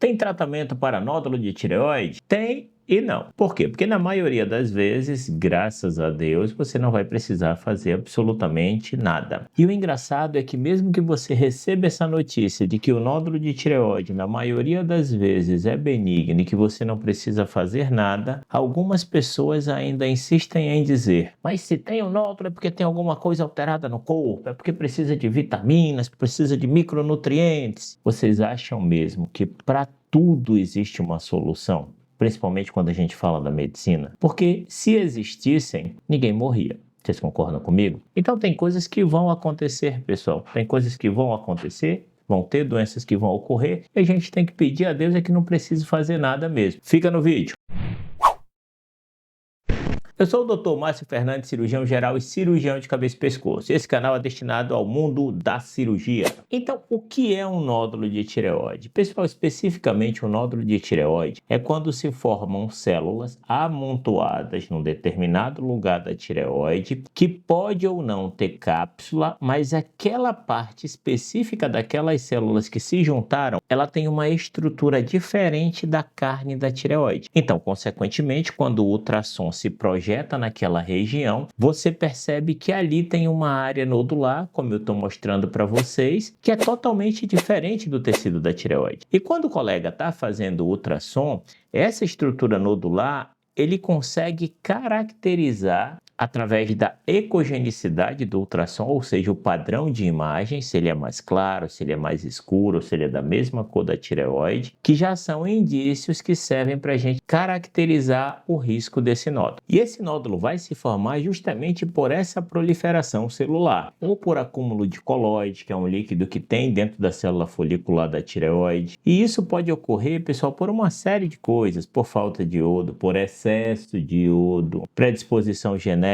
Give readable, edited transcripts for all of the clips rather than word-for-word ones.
Tem tratamento para nódulo de tireoide? Tem e não. Por quê? Porque na maioria das vezes, graças a Deus, você não vai precisar fazer absolutamente nada. E o engraçado é que mesmo que você receba essa notícia de que o nódulo de tireoide, na maioria das vezes, é benigno e que você não precisa fazer nada, algumas pessoas ainda insistem em dizer: mas se tem um nódulo é porque tem alguma coisa alterada no corpo, é porque precisa de vitaminas, precisa de micronutrientes. Vocês acham mesmo que para tudo existe uma solução? Principalmente quando a gente fala da medicina, porque se existissem, ninguém morria. Vocês concordam comigo? Então tem coisas que vão acontecer, pessoal. Tem coisas que vão acontecer, vão ter doenças que vão ocorrer, e a gente tem que pedir a Deus que não precise fazer nada mesmo. Fica no vídeo. Eu sou o Dr. Márcio Fernandes, cirurgião geral e cirurgião de cabeça e pescoço. Esse canal é destinado ao mundo da cirurgia. Então, o que é um nódulo de tireoide? Pessoal, especificamente o nódulo de tireoide é quando se formam células amontoadas num determinado lugar da tireoide que pode ou não ter cápsula, mas aquela parte específica daquelas células que se juntaram, ela tem uma estrutura diferente da carne da tireoide. Então, consequentemente, quando o ultrassom se projeta naquela região, você percebe que ali tem uma área nodular, como eu estou mostrando para vocês, que é totalmente diferente do tecido da tireoide. E quando o colega está fazendo o ultrassom, essa estrutura nodular, ele consegue caracterizar através da ecogenicidade do ultrassom, ou seja, o padrão de imagem, se ele é mais claro, se ele é mais escuro, se ele é da mesma cor da tireoide, que já são indícios que servem para a gente caracterizar o risco desse nódulo. E esse nódulo vai se formar justamente por essa proliferação celular, ou por acúmulo de colóide, que é um líquido que tem dentro da célula folicular da tireoide. E isso pode ocorrer, pessoal, por uma série de coisas, por falta de iodo, por excesso de iodo, predisposição genética,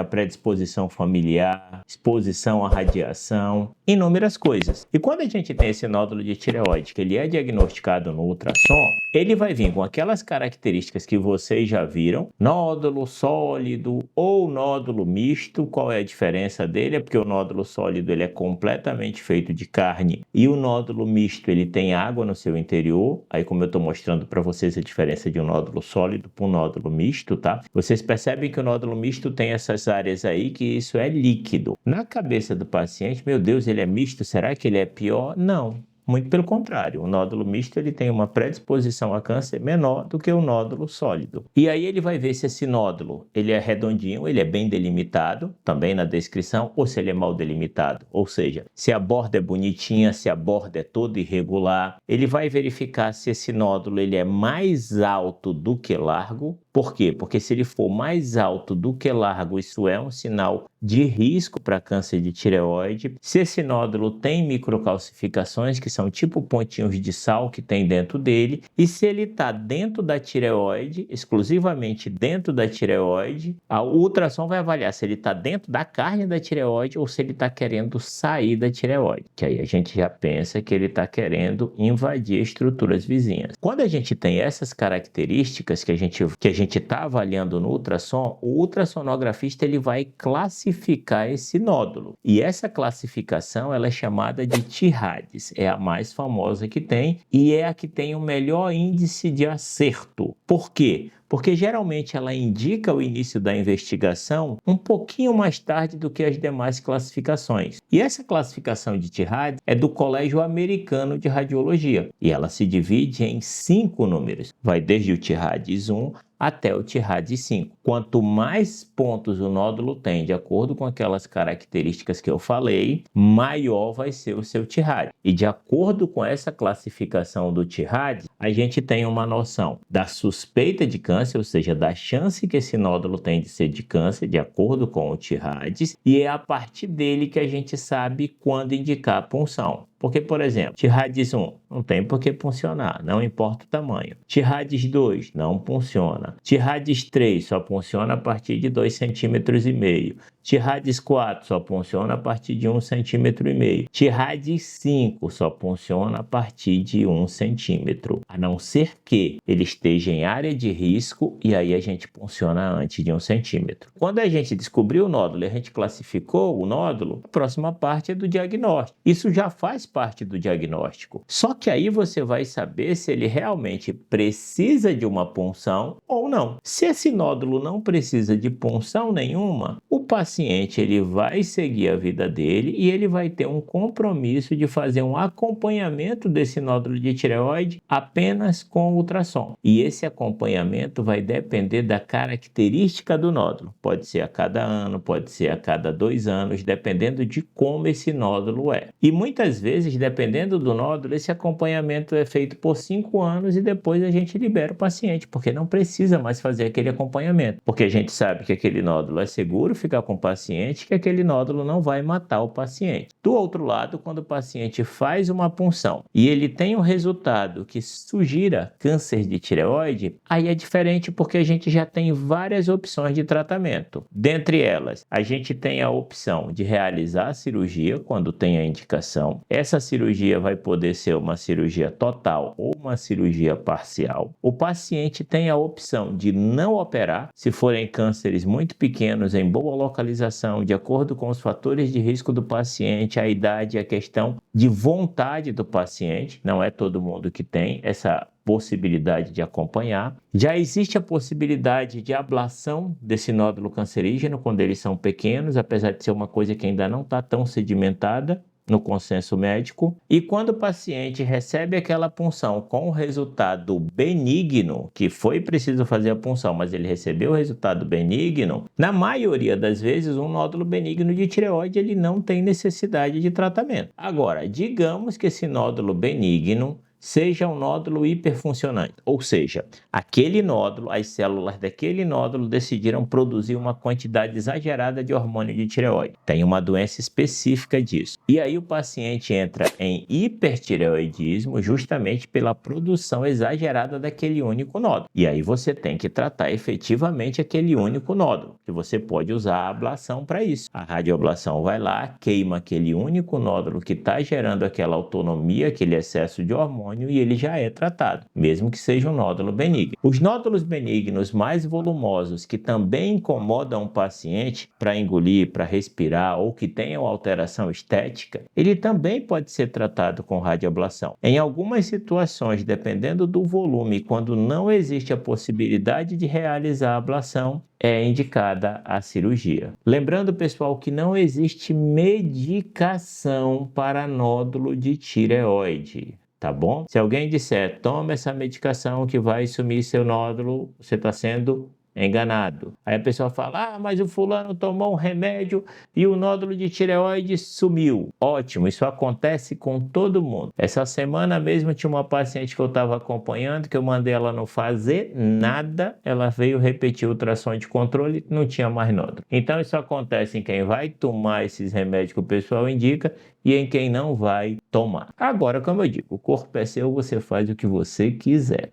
predisposição familiar, exposição à radiação, inúmeras coisas. E quando a gente tem esse nódulo de tireoide, que ele é diagnosticado no ultrassom, ele vai vir com aquelas características que vocês já viram, nódulo sólido ou nódulo misto. Qual é a diferença dele? É porque o nódulo sólido ele é completamente feito de carne e o nódulo misto ele tem água no seu interior. Aí, como eu estou mostrando para vocês a diferença de um nódulo sólido para um nódulo misto, tá? Vocês percebem que o nódulo misto tem essas áreas aí que isso é líquido. Na cabeça do paciente, meu Deus, ele é misto? Será que ele é pior? Não. Muito pelo contrário, o nódulo misto ele tem uma predisposição a câncer menor do que o nódulo sólido. E aí ele vai ver se esse nódulo ele é redondinho, ele é bem delimitado, também na descrição, ou se ele é mal delimitado. Ou seja, se a borda é bonitinha, se a borda é toda irregular. Ele vai verificar se esse nódulo ele é mais alto do que largo. Por quê? Porque se ele for mais alto do que largo, isso é um sinal de risco para câncer de tireoide. Se esse nódulo tem microcalcificações, que são tipo pontinhos de sal que tem dentro dele, e se ele está dentro da tireoide, exclusivamente dentro da tireoide, o ultrassom vai avaliar se ele está dentro da carne da tireoide ou se ele está querendo sair da tireoide, que aí a gente já pensa que ele está querendo invadir estruturas vizinhas. Quando a gente tem essas características que a gente está avaliando no ultrassom, o ultrassonografista ele vai classificar esse nódulo. E essa classificação ela é chamada de TIRADS, é a mais famosa que tem e é a que tem o melhor índice de acerto. Por quê? Porque geralmente ela indica o início da investigação um pouquinho mais tarde do que as demais classificações. E essa classificação de TIRADS é do Colégio Americano de Radiologia e ela se divide em 5 números. Vai desde o TIRADS 1 até o TIRADS 5. Quanto mais pontos o nódulo tem, de acordo com aquelas características que eu falei, maior vai ser o seu TIRADS. E de acordo com essa classificação do TIRADS, a gente tem uma noção da suspeita de câncer, ou seja, da chance que esse nódulo tem de ser de câncer, de acordo com o TIRADS, e é a partir dele que a gente sabe quando indicar a punção. Porque, por exemplo, TIRADS 1 não tem por que puncionar, não importa o tamanho. TIRADS 2 não funciona. TIRADS 3 só funciona a partir de 2,5 cm. TIRADS 4 só funciona a partir de 1,5 cm. TIRADS 5 só funciona a partir de 1 centímetro, a não ser que ele esteja em área de risco, e aí a gente funciona antes de 1 centímetro. Quando a gente descobriu o nódulo e a gente classificou o nódulo, a próxima parte é do diagnóstico. Isso já faz parte do diagnóstico. Só que aí você vai saber se ele realmente precisa de uma punção ou não. Se esse nódulo não precisa de punção nenhuma, o paciente ele vai seguir a vida dele e ele vai ter um compromisso de fazer um acompanhamento desse nódulo de tireoide apenas com ultrassom. E esse acompanhamento vai depender da característica do nódulo. Pode ser a cada ano, pode ser a cada 2 anos, dependendo de como esse nódulo é. E muitas vezes, dependendo do nódulo, esse acompanhamento é feito por 5 anos e depois a gente libera o paciente, porque não precisa mais fazer aquele acompanhamento. Porque a gente sabe que aquele nódulo é seguro ficar com o paciente, que aquele nódulo não vai matar o paciente. Do outro lado, quando o paciente faz uma punção e ele tem um resultado que sugira câncer de tireoide, aí é diferente porque a gente já tem várias opções de tratamento. Dentre elas, a gente tem a opção de realizar a cirurgia quando tem a indicação. Essa cirurgia vai poder ser uma cirurgia total ou uma cirurgia parcial. O paciente tem a opção de não operar, se forem cânceres muito pequenos, em boa localização, de acordo com os fatores de risco do paciente, a idade e a questão de vontade do paciente. Não é todo mundo que tem essa possibilidade de acompanhar. Já existe a possibilidade de ablação desse nódulo cancerígeno quando eles são pequenos, apesar de ser uma coisa que ainda não está tão sedimentada no consenso médico. E quando o paciente recebe aquela punção com o resultado benigno, que foi preciso fazer a punção, mas ele recebeu o resultado benigno, na maioria das vezes um nódulo benigno de tireoide ele não tem necessidade de tratamento. Agora, digamos que esse nódulo benigno seja um nódulo hiperfuncionante, ou seja, aquele nódulo, as células daquele nódulo decidiram produzir uma quantidade exagerada de hormônio de tireoide. Tem uma doença específica disso. E aí o paciente entra em hipertireoidismo justamente pela produção exagerada daquele único nódulo. E aí você tem que tratar efetivamente aquele único nódulo, que você pode usar a ablação para isso. A radioablação vai lá, queima aquele único nódulo que está gerando aquela autonomia, aquele excesso de hormônio, e ele já é tratado, mesmo que seja um nódulo benigno. Os nódulos benignos mais volumosos que também incomodam o paciente para engolir, para respirar ou que tenham alteração estética, ele também pode ser tratado com radioablação. Em algumas situações, dependendo do volume, quando não existe a possibilidade de realizar a ablação, é indicada a cirurgia. Lembrando, pessoal, que não existe medicação para nódulo de tireoide. Tá bom? Se alguém disser, toma essa medicação que vai sumir seu nódulo, você está sendo enganado. Aí a pessoa fala, mas o fulano tomou um remédio e o nódulo de tireoide sumiu. Ótimo, isso acontece com todo mundo. Essa semana mesmo tinha uma paciente que eu estava acompanhando, que eu mandei ela não fazer nada, ela veio repetir o ultrassom de controle, não tinha mais nódulo. Então isso acontece em quem vai tomar esses remédios que o pessoal indica e em quem não vai tomar. Agora, como eu digo, o corpo é seu, você faz o que você quiser.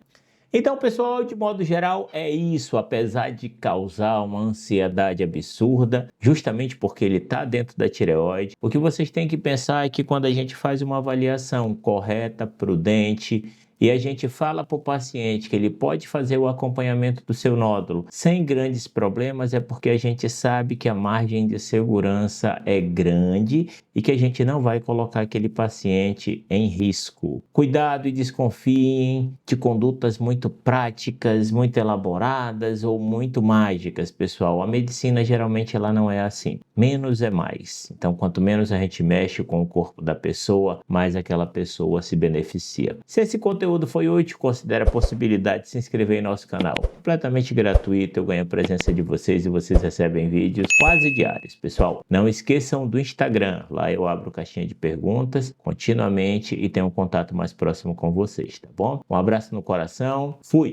Então, pessoal, de modo geral, é isso. Apesar de causar uma ansiedade absurda, justamente porque ele está dentro da tireoide, o que vocês têm que pensar é que quando a gente faz uma avaliação correta, prudente, e a gente fala para o paciente que ele pode fazer o acompanhamento do seu nódulo sem grandes problemas, é porque a gente sabe que a margem de segurança é grande e que a gente não vai colocar aquele paciente em risco. Cuidado e desconfiem de condutas muito práticas, muito elaboradas ou muito mágicas, pessoal. A medicina geralmente ela não é assim. Menos é mais. Então, quanto menos a gente mexe com o corpo da pessoa, mais aquela pessoa se beneficia. Se esse conteúdo foi útil, considere a possibilidade de se inscrever em nosso canal. Completamente gratuito, eu ganho a presença de vocês e vocês recebem vídeos quase diários, pessoal. Não esqueçam do Instagram, lá eu abro caixinha de perguntas continuamente e tenho um contato mais próximo com vocês, tá bom? Um abraço no coração, fui!